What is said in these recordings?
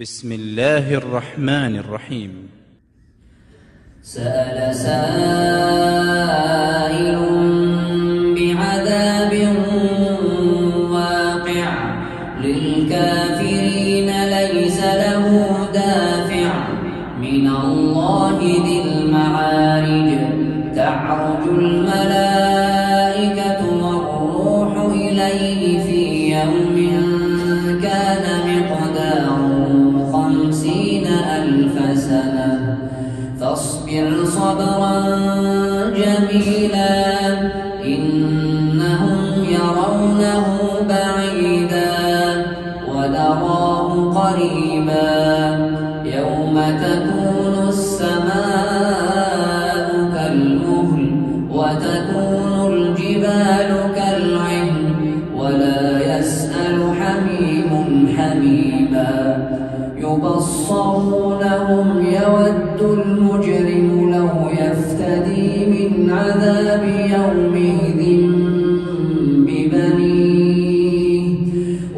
بسم الله الرحمن الرحيم. سأل سائل بعذاب واقع للكافرين ليس له دافع من الله ذي المعارج تعرج الملائكة والروح إليه في يوم كان مقداره 50,000 سنة فاصبر صبرا جميلا إنهم يرونه بعيدا ونراه قريبا يوم تكون السماء كالمهل وتكون الجبال كالعهن ولا يسأل حميم حميما يبصرونهم يود المجرم لو يفتدي من عذاب يومئذ ببنيه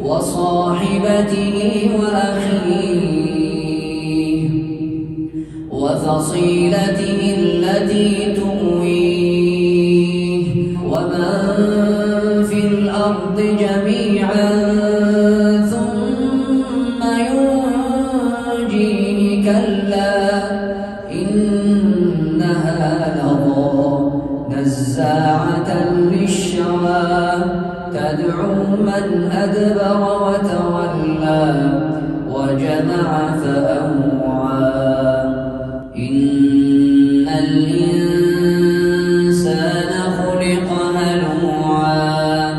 وصاحبته وأخيه وفصيلته التي تؤويه ومن في الأرض جميعا كلا إنها لظى نزاعة للشوى تدعو من أدبر وتولى وجمع فأوعى إن الإنسان خلق هلوعا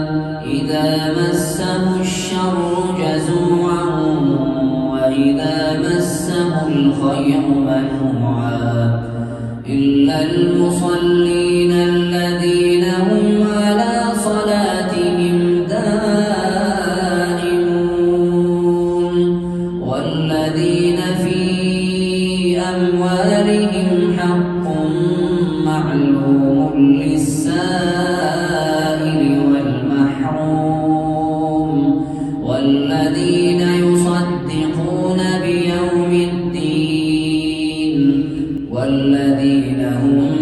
إذا مسه الشر جزوعا وإذا مسه الخير منوعا إلا المصلين الذين هم على صلاتهم دائمون والذين في أموالهم حق معلوم للسائل والمحروم والذين يصدقون بيوم الدين والذين هم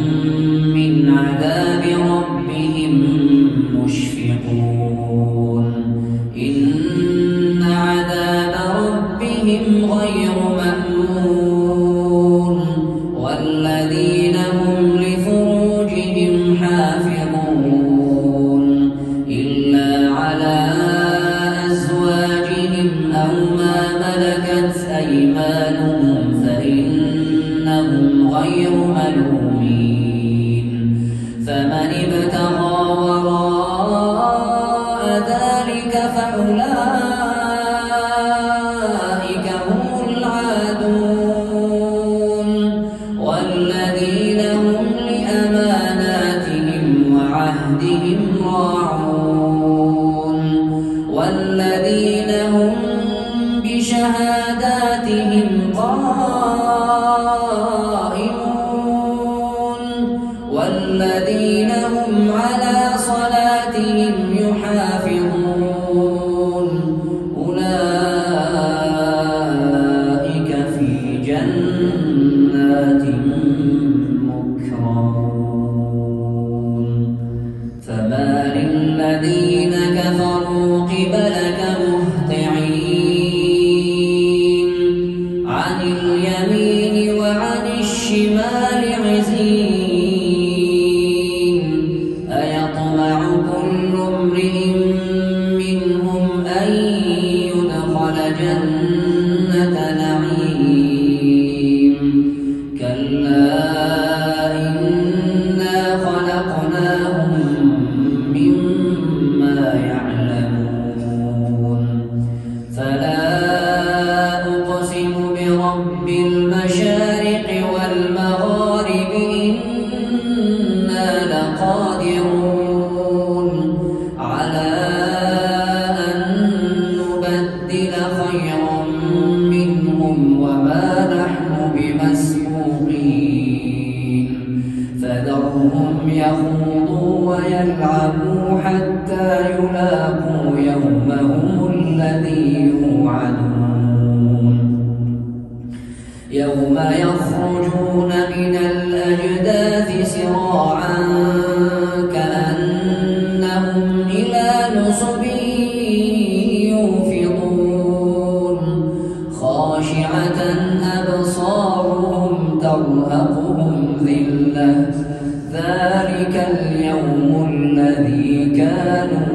من عذاب ربهم مشفقون إن عذاب ربهم غير مأمون والذين هم لفروجهم حافظون إلا على أزواجهم أو ما ملكت أيمانهم فإنهم غير ملومين فمن ابتغى وراء ذلك فأولئك هم العادون والذين هم لأماناتهم وعهدهم راعون والذين هم بشهاداتهم قائمون والذين هم على صلاتهم يحافظون أولئك في جنات مكرمون فمال الذين كفروا قبلك مهطعين عن اليمين وعن الشمال عزين أيطمع كل امرئ منهم أن يدخل جنة نعيم كلا إنا خلقناهم مما يعلمون فلا أقسم برب المشارق والمغارب إنا لقادرون على أن نبدل خيرا منهم وما نحن بمسبوقين فذرهم يخوضوا ويلعبوا حتى يلاقوا يومهم الذي يوعدون يوم يخرجون من الأجداث سراعا كأنهم إلى نصب يوفضون خاشعة أبصارهم ترهقهم ذلة ذلك اليوم الذي كانوا